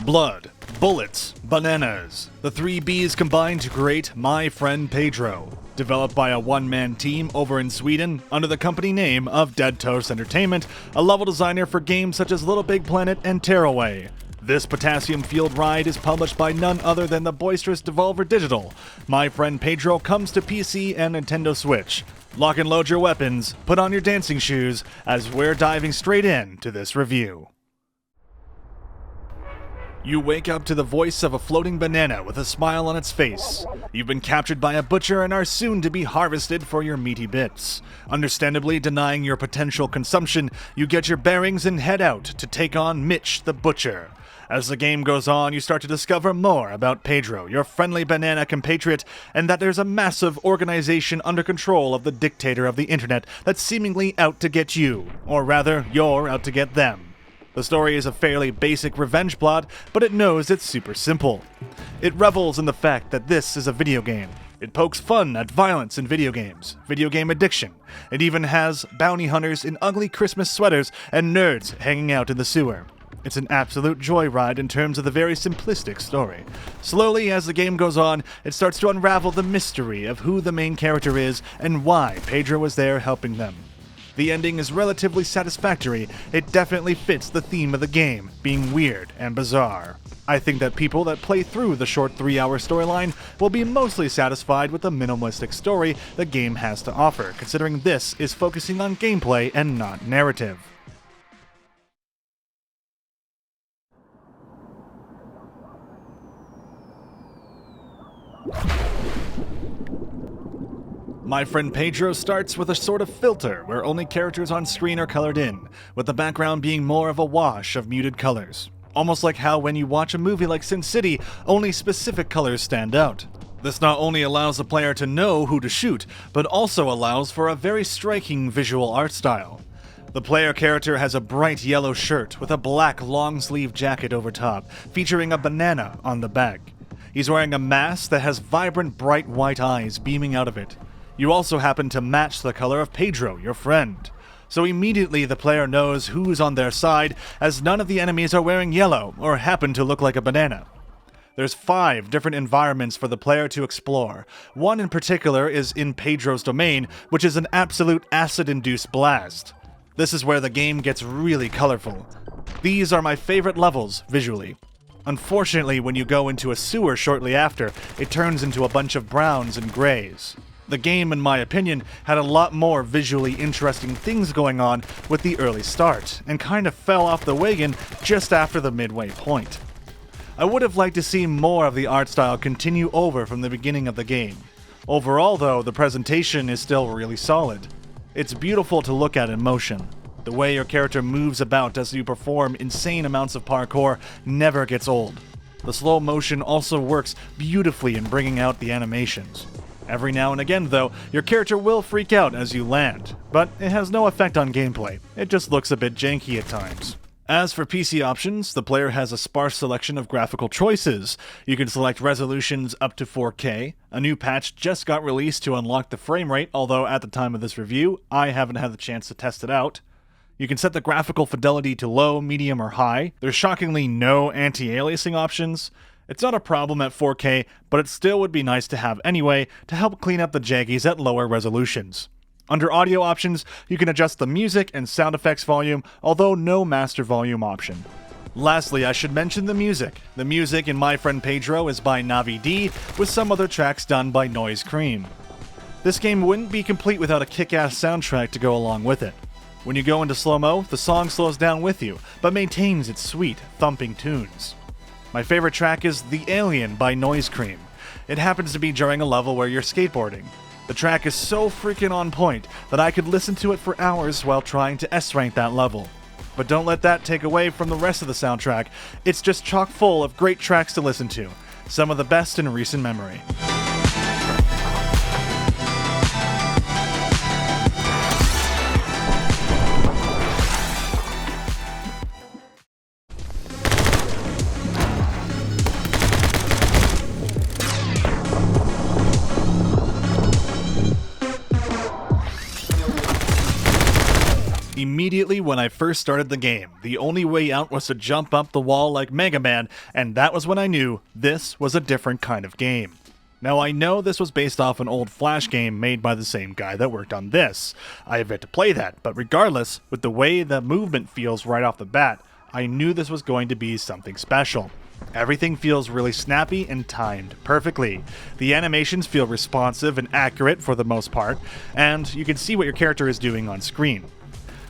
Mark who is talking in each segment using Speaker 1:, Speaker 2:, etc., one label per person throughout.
Speaker 1: Blood, bullets, bananas. The three B's combine to create My Friend Pedro. Developed by a one-man team over in Sweden under the company name of DeadToast Entertainment, a level designer for games such as Little Big Planet and Tearaway. This potassium-fueled ride is published by none other than the boisterous Devolver Digital. My Friend Pedro comes to PC and Nintendo Switch. Lock and load your weapons, put on your dancing shoes, as we're diving straight in to this review. You wake up to the voice of a floating banana with a smile on its face. You've been captured by a butcher and are soon to be harvested for your meaty bits. Understandably denying your potential consumption, you get your bearings and head out to take on Mitch the Butcher. As the game goes on, you start to discover more about Pedro, your friendly banana compatriot, and that there's a massive organization under control of the dictator of the internet that's seemingly out to get you. Or rather, you're out to get them. The story is a fairly basic revenge plot, but it knows it's super simple. It revels in the fact that this is a video game. It pokes fun at violence in video games, video game addiction. It even has bounty hunters in ugly Christmas sweaters and nerds hanging out in the sewer. It's an absolute joyride in terms of the very simplistic story. Slowly, as the game goes on, it starts to unravel the mystery of who the main character is and why Pedro was there helping them. The ending is relatively satisfactory. It definitely fits the theme of the game, being weird and bizarre. I think that people that play through the short 3-hour storyline will be mostly satisfied with the minimalistic story the game has to offer, considering this is focusing on gameplay and not narrative. My Friend Pedro starts with a sort of filter where only characters on screen are colored in, with the background being more of a wash of muted colors. Almost like how when you watch a movie like Sin City, only specific colors stand out. This not only allows the player to know who to shoot, but also allows for a very striking visual art style. The player character has a bright yellow shirt with a black long-sleeve jacket over top, featuring a banana on the back. He's wearing a mask that has vibrant bright white eyes beaming out of it. You also happen to match the color of Pedro, your friend. So immediately the player knows who's on their side, as none of the enemies are wearing yellow or happen to look like a banana. There's 5 different environments for the player to explore. One in particular is in Pedro's domain, which is an absolute acid-induced blast. This is where the game gets really colorful. These are my favorite levels, visually. Unfortunately, when you go into a sewer shortly after, it turns into a bunch of browns and grays. The game, in my opinion, had a lot more visually interesting things going on with the early start, and kind of fell off the wagon just after the midway point. I would have liked to see more of the art style continue over from the beginning of the game. Overall, though, the presentation is still really solid. It's beautiful to look at in motion. The way your character moves about as you perform insane amounts of parkour never gets old. The slow motion also works beautifully in bringing out the animations. Every now and again, though, your character will freak out as you land, but it has no effect on gameplay. It just looks a bit janky at times. As for PC options, the player has a sparse selection of graphical choices. You can select resolutions up to 4K. A new patch just got released to unlock the frame rate, although at the time of this review, I haven't had the chance to test it out. You can set the graphical fidelity to low, medium, or high. There's shockingly no anti-aliasing options. It's not a problem at 4K, but it still would be nice to have anyway to help clean up the jaggies at lower resolutions. Under audio options, you can adjust the music and sound effects volume, although no master volume option. Lastly, I should mention the music. The music in My Friend Pedro is by Navi D, with some other tracks done by Noise Cream. This game wouldn't be complete without a kick-ass soundtrack to go along with it. When you go into slow-mo, the song slows down with you, but maintains its sweet, thumping tunes. My favorite track is The Alien by Noise Cream. It happens to be during a level where you're skateboarding. The track is so freaking on point that I could listen to it for hours while trying to S-rank that level. But don't let that take away from the rest of the soundtrack. It's just chock full of great tracks to listen to, some of the best in recent memory. Immediately when I first started the game, the only way out was to jump up the wall like Mega Man, and that was when I knew this was a different kind of game. Now I know this was based off an old Flash game made by the same guy that worked on this. I have yet to play that, but regardless, with the way the movement feels right off the bat, I knew this was going to be something special. Everything feels really snappy and timed perfectly. The animations feel responsive and accurate for the most part, and you can see what your character is doing on screen.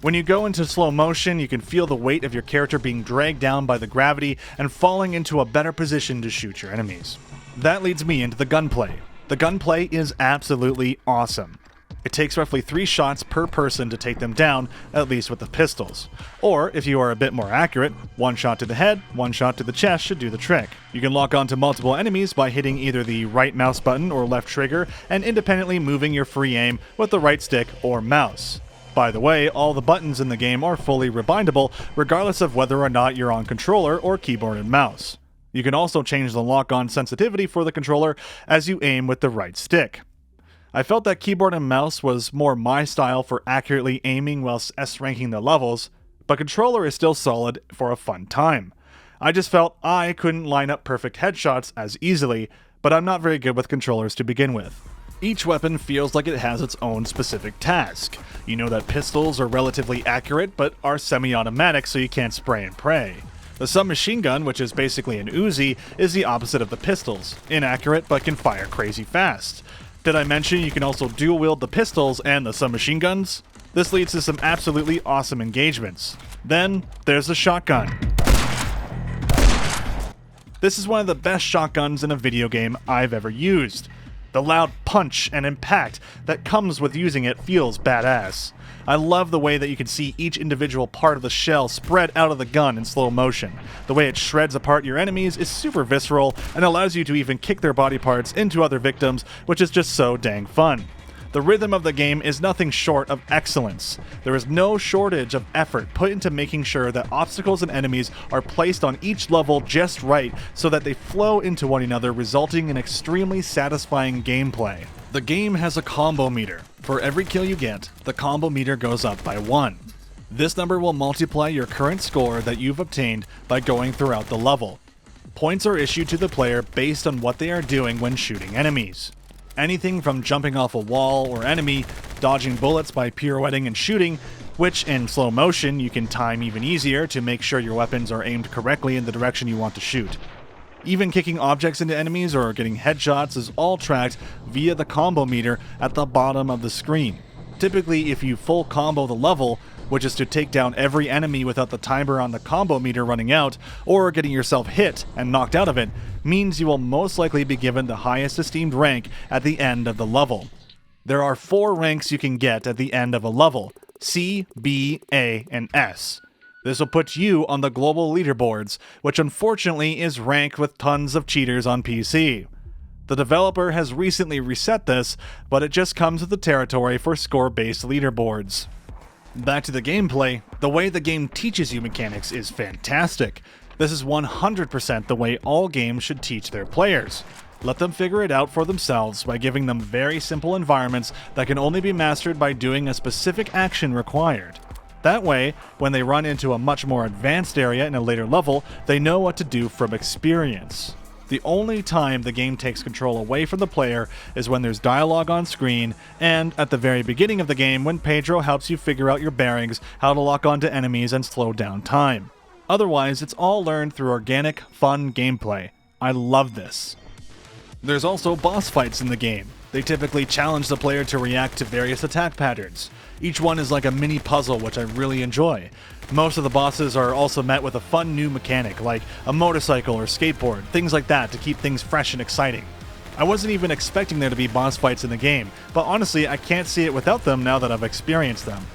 Speaker 1: When you go into slow motion, you can feel the weight of your character being dragged down by the gravity and falling into a better position to shoot your enemies. That leads me into the gunplay. The gunplay is absolutely awesome. It takes roughly 3 shots per person to take them down, at least with the pistols. Or, if you are a bit more accurate, 1 shot to the head, 1 shot to the chest should do the trick. You can lock onto multiple enemies by hitting either the right mouse button or left trigger and independently moving your free aim with the right stick or mouse. By the way, all the buttons in the game are fully rebindable, regardless of whether or not you're on controller or keyboard and mouse. You can also change the lock-on sensitivity for the controller as you aim with the right stick. I felt that keyboard and mouse was more my style for accurately aiming whilst S-ranking the levels, but controller is still solid for a fun time. I just felt I couldn't line up perfect headshots as easily, but I'm not very good with controllers to begin with. Each weapon feels like it has its own specific task. You know that pistols are relatively accurate, but are semi-automatic so you can't spray and pray. The submachine gun, which is basically an Uzi, is the opposite of the pistols. Inaccurate, but can fire crazy fast. Did I mention you can also dual-wield the pistols and the submachine guns? This leads to some absolutely awesome engagements. Then, there's the shotgun. This is one of the best shotguns in a video game I've ever used. The loud punch and impact that comes with using it feels badass. I love the way that you can see each individual part of the shell spread out of the gun in slow motion. The way it shreds apart your enemies is super visceral and allows you to even kick their body parts into other victims, which is just so dang fun. The rhythm of the game is nothing short of excellence. There is no shortage of effort put into making sure that obstacles and enemies are placed on each level just right so that they flow into one another, resulting in extremely satisfying gameplay. The game has a combo meter. For every kill you get, the combo meter goes up by 1. This number will multiply your current score that you've obtained by going throughout the level. Points are issued to the player based on what they are doing when shooting enemies. Anything from jumping off a wall or enemy, dodging bullets by pirouetting and shooting, which in slow motion you can time even easier to make sure your weapons are aimed correctly in the direction you want to shoot. Even kicking objects into enemies or getting headshots is all tracked via the combo meter at the bottom of the screen. Typically, if you full combo the level, which is to take down every enemy without the timer on the combo meter running out, or getting yourself hit and knocked out of it, means you will most likely be given the highest esteemed rank at the end of the level. There are 4 ranks you can get at the end of a level: C, B, A, and S. This will put you on the global leaderboards, which unfortunately is ranked with tons of cheaters on PC. The developer has recently reset this, but it just comes with the territory for score-based leaderboards. Back to the gameplay, the way the game teaches you mechanics is fantastic. This is 100% the way all games should teach their players. Let them figure it out for themselves by giving them very simple environments that can only be mastered by doing a specific action required. That way, when they run into a much more advanced area in a later level, they know what to do from experience. The only time the game takes control away from the player is when there's dialogue on screen, and at the very beginning of the game when Pedro helps you figure out your bearings, how to lock onto enemies, and slow down time. Otherwise, it's all learned through organic, fun gameplay. I love this. There's also boss fights in the game. They typically challenge the player to react to various attack patterns. Each one is like a mini puzzle, which I really enjoy. Most of the bosses are also met with a fun new mechanic, like a motorcycle or skateboard, things like that to keep things fresh and exciting. I wasn't even expecting there to be boss fights in the game, but honestly I can't see it without them now that I've experienced them.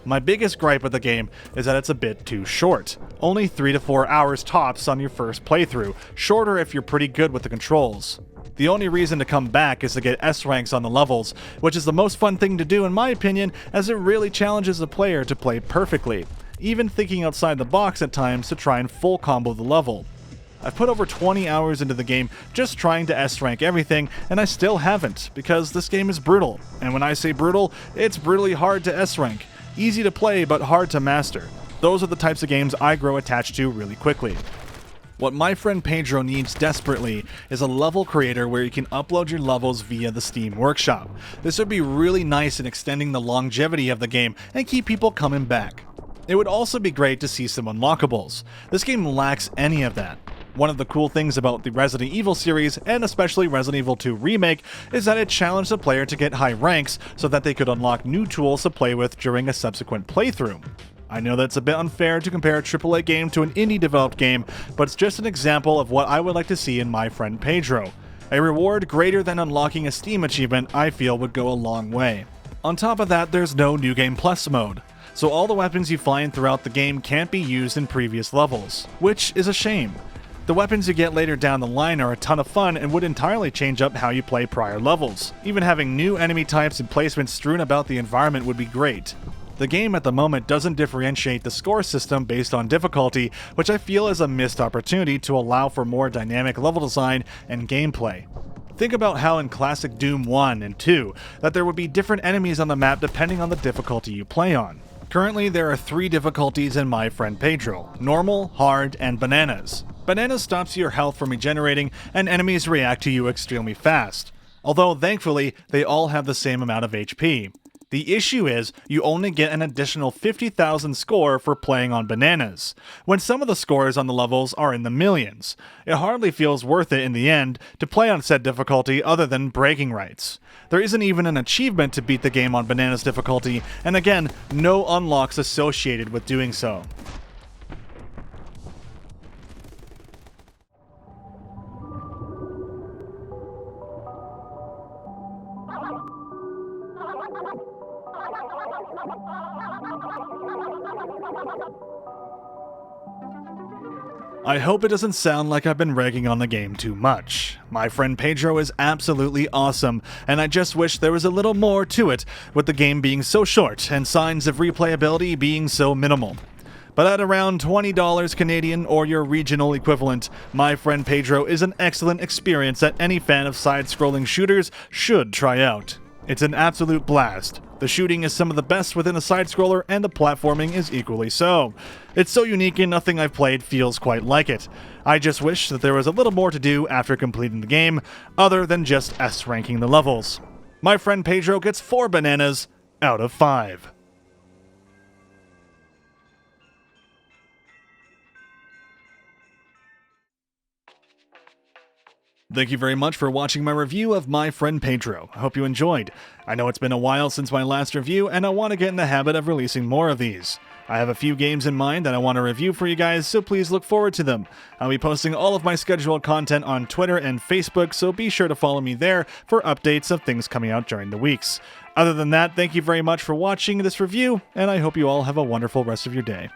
Speaker 1: My biggest gripe with the game is that it's a bit too short. Only 3 to 4 hours tops on your first playthrough, shorter if you're pretty good with the controls. The only reason to come back is to get S ranks on the levels, which is the most fun thing to do in my opinion, as it really challenges the player to play perfectly, even thinking outside the box at times to try and full combo the level. I've put over 20 hours into the game just trying to S rank everything, and I still haven't, because this game is brutal. And when I say brutal, it's brutally hard to S rank. easy to play but hard to master. Those are the types of games I grow attached to really quickly. What my friend Pedro needs desperately is a level creator where you can upload your levels via the Steam Workshop. This would be really nice in extending the longevity of the game and keep people coming back. It would also be great to see some unlockables. This game lacks any of that. One of the cool things about the Resident Evil series, and especially Resident Evil 2 Remake, is that it challenged the player to get high ranks so that they could unlock new tools to play with during a subsequent playthrough. I know that's a bit unfair to compare a AAA game to an indie developed game, but it's just an example of what I would like to see in my friend Pedro. A reward greater than unlocking a Steam achievement I feel would go a long way. On top of that, there's no New Game Plus mode, so all the weapons you find throughout the game can't be used in previous levels, which is a shame. The weapons you get later down the line are a ton of fun and would entirely change up how you play prior levels. Even having new enemy types and placements strewn about the environment would be great. The game at the moment doesn't differentiate the score system based on difficulty, which I feel is a missed opportunity to allow for more dynamic level design and gameplay. Think about how in classic Doom 1 and 2 that there would be different enemies on the map depending on the difficulty you play on. Currently, there are 3 difficulties in my friend Pedro: normal, hard, and bananas. Bananas stops your health from regenerating, and enemies react to you extremely fast. Although, thankfully, they all have the same amount of HP. The issue is, you only get an additional 50,000 score for playing on bananas, when some of the scores on the levels are in the millions. It hardly feels worth it in the end to play on said difficulty other than bragging rights. There isn't even an achievement to beat the game on bananas difficulty, and again, no unlocks associated with doing so. I hope it doesn't sound like I've been ragging on the game too much. My friend Pedro is absolutely awesome, and I just wish there was a little more to it, with the game being so short and signs of replayability being so minimal. But at around $20 Canadian or your regional equivalent, my friend Pedro is an excellent experience that any fan of side-scrolling shooters should try out. It's an absolute blast. The shooting is some of the best within a side-scroller, and the platforming is equally so. It's so unique and nothing I've played feels quite like it. I just wish that there was a little more to do after completing the game, other than just S-ranking the levels. My friend Pedro gets 4 bananas out of 5. Thank you very much for watching my review of My Friend Pedro. I hope you enjoyed. I know it's been a while since my last review, and I want to get in the habit of releasing more of these. I have a few games in mind that I want to review for you guys, so please look forward to them. I'll be posting all of my scheduled content on Twitter and Facebook, so be sure to follow me there for updates of things coming out during the weeks. Other than that, thank you very much for watching this review, and I hope you all have a wonderful rest of your day.